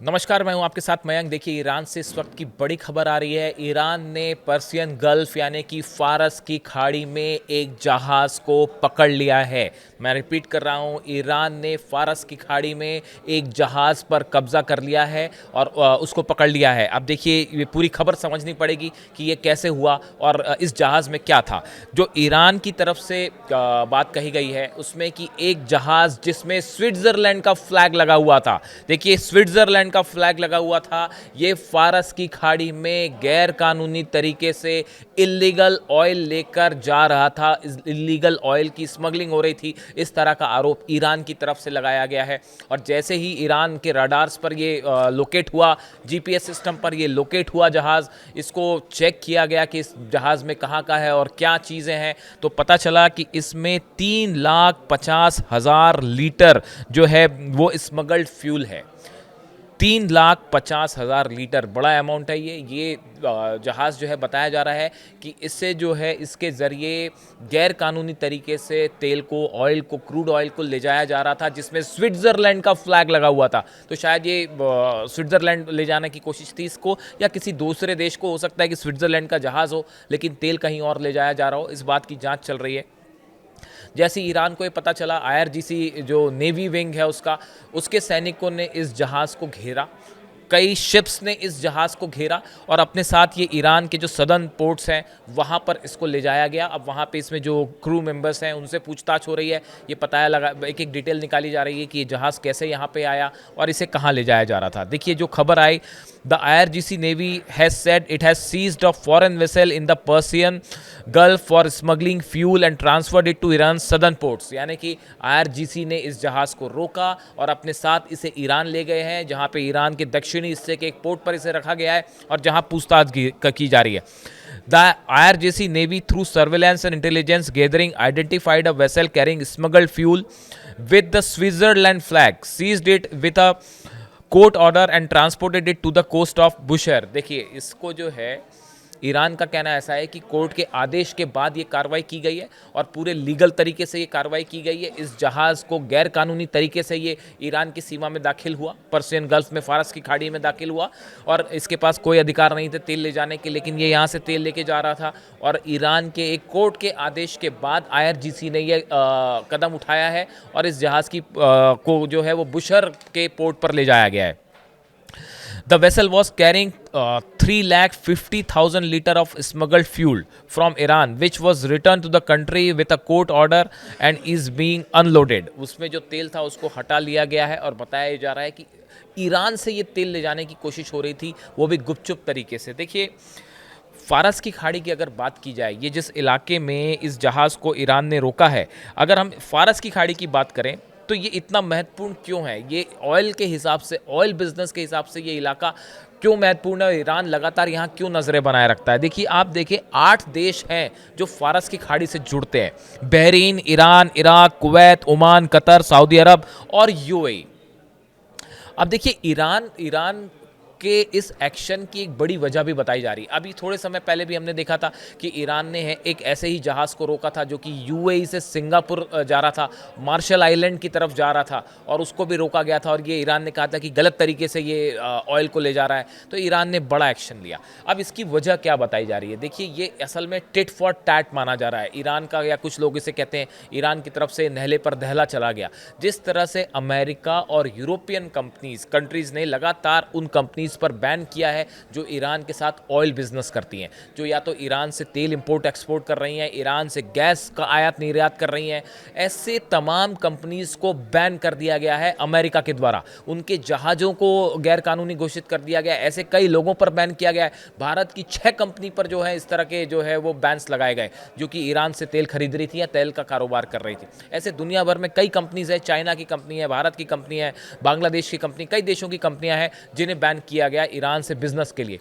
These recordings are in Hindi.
नमस्कार, मैं हूं आपके साथ मयंक। देखिए, ईरान से इस वक्त की बड़ी खबर आ रही है। ईरान ने पर्सियन गल्फ यानी कि फारस की खाड़ी में एक जहाज़ को पकड़ लिया है। मैं रिपीट कर रहा हूं, ईरान ने फारस की खाड़ी में एक जहाज़ पर कब्जा कर लिया है और उसको पकड़ लिया है। अब देखिए, ये पूरी खबर समझनी पड़ेगी कि ये कैसे हुआ और इस जहाज़ में क्या था। जो ईरान की तरफ से बात कही गई है उसमें कि एक जहाज़ जिसमें स्विट्ज़रलैंड का फ्लैग लगा हुआ था। देखिए, स्विट्ज़रलैंड का फ्लैग लगा हुआ था। ये फारस की खाड़ी में गैर कानूनी तरीके से इलीगल ऑयल लेकर जा रहा था। इस इलीगल ऑयल की स्मगलिंग हो रही थी, इस तरह का आरोप ईरान की तरफ से लगाया गया है। और जैसे ही ईरान के रडार्स पर ये लोकेट हुआ, जीपीएस सिस्टम पर ये लोकेट हुआ जहाज़, इसको चेक किया गया कि इस जहाज़ में कहाँ का है और क्या चीज़ें हैं, तो पता चला कि इसमें 3,50,000 लीटर जो है वो स्मगल्ड फ्यूल है। 3,50,000 लीटर, बड़ा अमाउंट है ये जहाज़ जो है, बताया जा रहा है कि इससे जो है इसके ज़रिए गैर कानूनी तरीके से तेल को, ऑयल को, क्रूड ऑयल को ले जाया जा रहा था, जिसमें स्विट्ज़रलैंड का फ्लैग लगा हुआ था। तो शायद ये स्विट्ज़रलैंड ले जाने की कोशिश थी इसको, या किसी दूसरे देश को। हो सकता है कि स्विट्ज़रलैंड का जहाज़ हो लेकिन तेल कहीं और ले जाया जा रहा हो। इस बात की जाँच चल रही है। जैसे ईरान को ये पता चला, आईआरजीसी जो नेवी विंग है उसके सैनिकों ने इस जहाज़ को घेरा। कई शिप्स ने इस जहाज़ को घेरा और अपने साथ ये ईरान के जो सदर्न पोर्ट्स हैं वहाँ पर इसको ले जाया गया। अब वहाँ पे इसमें जो क्रू मेंबर्स हैं उनसे पूछताछ हो रही है। ये पता लगा, एक एक डिटेल निकाली जा रही है कि ये जहाज़ कैसे यहाँ पे आया और इसे कहाँ ले जाया जा रहा था। देखिए, जो खबर आई, the IRGC navy has said it has seized a foreign vessel in the Persian Gulf for smuggling fuel and transferred it to Iran southern ports. यानी कि आईआरजीसी ने इस जहाज़ को रोका और अपने साथ इसे ईरान ले गए हैं, जहाँ पे ईरान के दक्षिणी हिस्से के एक पोर्ट पर इसे रखा गया है और जहाँ पूछताछ की जा रही है। The IRGC Navy, through surveillance and intelligence gathering, identified a vessel carrying smuggled fuel with the Switzerland flag, seized it with a court order and transported it to the coast of Bushehr। देखिए, इसको जो है, ईरान का कहना ऐसा है कि कोर्ट के आदेश के बाद ये कार्रवाई की गई है और पूरे लीगल तरीके से ये कार्रवाई की गई है। इस जहाज़ को गैर कानूनी तरीके से ये ईरान की सीमा में दाखिल हुआ, पर्सियन गल्फ में, फारस की खाड़ी में दाखिल हुआ और इसके पास कोई अधिकार नहीं थे तेल ले जाने के, लेकिन ये यहाँ से तेल लेके जा रहा था। और ईरान के एक कोर्ट के आदेश के बाद आईआरजीसी ने ये कदम उठाया है और इस जहाज़ को जो है वो बुशर के पोर्ट पर ले जाया गया है। The vessel was carrying 3,50,000 liters of smuggled fuel from Iran, which was returned to the country with a court order and is being unloaded। उसमें जो तेल था उसको हटा लिया गया है और बताया जा रहा है कि ईरान से ये तेल ले जाने की कोशिश हो रही थी, वो भी गुपचुप तरीके से। देखिए, फारस की खाड़ी की अगर बात की जाए, ये जिस इलाके में इस जहाज़ को ईरान ने रोका है, अगर हम फारस की खाड़ी की बात करें तो ये इतना महत्वपूर्ण क्यों है? ये ऑयल के हिसाब से, ऑयल बिजनेस के हिसाब से ये इलाका क्यों महत्वपूर्ण है? ईरान लगातार यहाँ क्यों नज़रें बनाए रखता है? देखिए, आप देखिए, 8 देश हैं जो फारस की खाड़ी से जुड़ते हैं: Bahrain, Iran, Iraq, Kuwait, Oman, Qatar, Saudi Arabia और यूएई। अब देखिए, ईरान के इस एक्शन की एक बड़ी वजह भी बताई जा रही है। अभी थोड़े समय पहले भी हमने देखा था कि ईरान ने एक ऐसे ही जहाज़ को रोका था जो कि यूएई से सिंगापुर जा रहा था, मार्शल आइलैंड की तरफ जा रहा था, और उसको भी रोका गया था और ये ईरान ने कहा था कि गलत तरीके से ये ऑयल को ले जा रहा है। तो ईरान ने बड़ा एक्शन लिया। अब इसकी वजह क्या बताई जा रही है? देखिए, ये असल में टिट फॉर टैट माना जा रहा है ईरान का, या कुछ लोग इसे कहते हैं ईरान की तरफ से नहले पर दहला चला गया। जिस तरह से अमेरिका और यूरोपियन कंट्रीज़ ने लगातार उन कंपनीज पर बैन किया है जो ईरान के साथ ऑयल बिजनेस करती हैं, जो या तो ईरान से तेल इंपोर्ट एक्सपोर्ट कर रही हैं, ईरान से गैस का आयात निर्यात कर रही हैं, ऐसे तमाम कंपनीज को बैन कर दिया गया है अमेरिका के द्वारा। उनके जहाज़ों को गैर कानूनी घोषित कर दिया गया। ऐसे कई लोगों पर बैन किया गया है। भारत की 6 कंपनी पर जो है इस तरह के जो है वो बैन्स लगाए गए, जो कि ईरान से तेल खरीद रही थी या तेल का कारोबार कर रही थी। ऐसे दुनिया भर में कई कंपनीज है, चाइना की कंपनी है, भारत की कंपनी है, बांग्लादेश की कंपनी, कई देशों की कंपनियां हैं जिन्हें बैन किया गया ईरान से बिजनेस के लिए।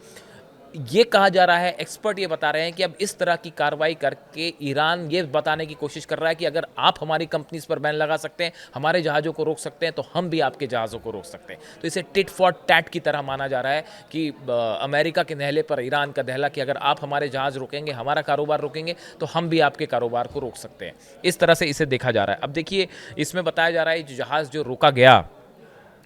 ये कहा जा रहा है, एक्सपर्ट ये बता रहे हैं कि अब इस तरह की कार्रवाई करके ईरान ये बताने की कोशिश कर रहा है कि अगर आप हमारी कंपनीज पर बैन लगा सकते हैं, हमारे जहाज़ों को रोक सकते हैं, तो हम भी आपके जहाज़ों को रोक सकते हैं। तो इसे टिट फॉर टैट की तरह माना जा रहा है कि अमेरिका के नहले पर ईरान का दहला कि अगर आप हमारे जहाज़ रोकेंगे, हमारा कारोबार रोकेंगे, तो हम भी आपके कारोबार को रोक सकते हैं। इस तरह से इसे देखा जा रहा है। अब देखिए, इसमें बताया जा रहा है जहाज़ जो रोका गया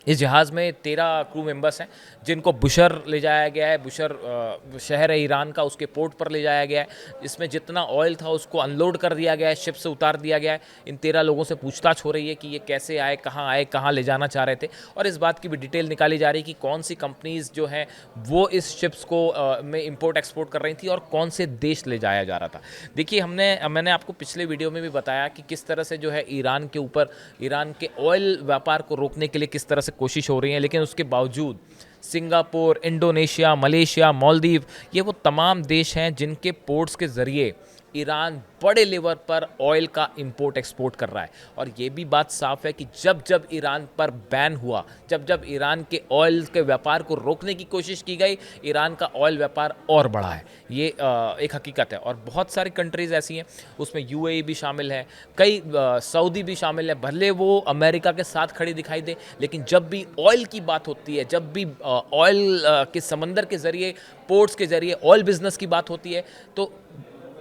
इस जहाज़ में 13 क्रू मेंबर्स हैं जिनको बुशर ले जाया गया है। बुशर शहर है ईरान का, उसके पोर्ट पर ले जाया गया है। इसमें जितना ऑयल था उसको अनलोड कर दिया गया है, शिप से उतार दिया गया है। इन 13 लोगों से पूछताछ हो रही है कि ये कैसे आए, कहाँ ले जाना चाह रहे थे, और इस बात की भी डिटेल निकाली जा रही है कि कौन सी कंपनीज़ जो हैं वो इस शिप्स को में इंपोर्ट एक्सपोर्ट कर रही थी और कौन से देश ले जाया जा रहा था। देखिए मैंने आपको पिछले वीडियो में भी बताया कि किस तरह से जो है ईरान के ऊपर, ईरान के ऑयल व्यापार को रोकने के लिए किस तरह से कोशिश हो रही है, लेकिन उसके बावजूद सिंगापुर, इंडोनेशिया, मलेशिया, मालदीव, ये वो तमाम देश हैं जिनके पोर्ट्स के ज़रिए ईरान बड़े लेवल पर ऑयल का इंपोर्ट एक्सपोर्ट कर रहा है। और ये भी बात साफ है कि जब जब ईरान पर बैन हुआ, जब जब ईरान के ऑयल के व्यापार को रोकने की कोशिश की गई, ईरान का ऑयल व्यापार और बढ़ा है। ये एक हकीकत है। और बहुत सारी कंट्रीज़ ऐसी हैं, उसमें यूएई भी शामिल है, कई सऊदी भी शामिल है। भले वो अमेरिका के साथ खड़ी दिखाई दे, लेकिन जब भी ऑयल की बात होती है, जब भी ऑयल के समंदर के ज़रिए, पोर्ट्स के ज़रिए ऑयल बिजनेस की बात होती है, तो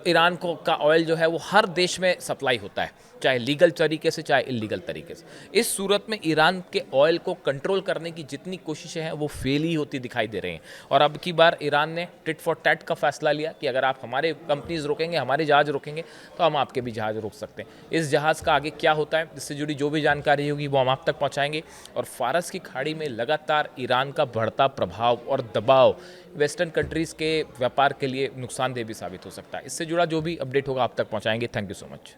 ईरान को का ऑयल जो है वो हर देश में सप्लाई होता है, चाहे लीगल तरीके से चाहे इलीगल तरीके से। इस सूरत में ईरान के ऑयल को कंट्रोल करने की जितनी कोशिशें हैं वो फेल ही होती दिखाई दे रही हैं। और अब की बार ईरान ने टिट फॉर टैट का फैसला लिया कि अगर आप हमारे कंपनीज रोकेंगे, हमारे जहाज़ रोकेंगे, तो हम आपके भी जहाज़ रोक सकते हैं। इस जहाज़ का आगे क्या होता है, इससे जुड़ी जो भी जानकारी होगी वो हम आप तक पहुँचाएंगे। और फारस की खाड़ी में लगातार ईरान का बढ़ता प्रभाव और दबाव वेस्टर्न कंट्रीज़ के व्यापार के लिए नुकसानदेह भी साबित हो सकता है। इससे जुड़ा जो भी अपडेट होगा आप तक पहुँचाएंगे। Thank you so much.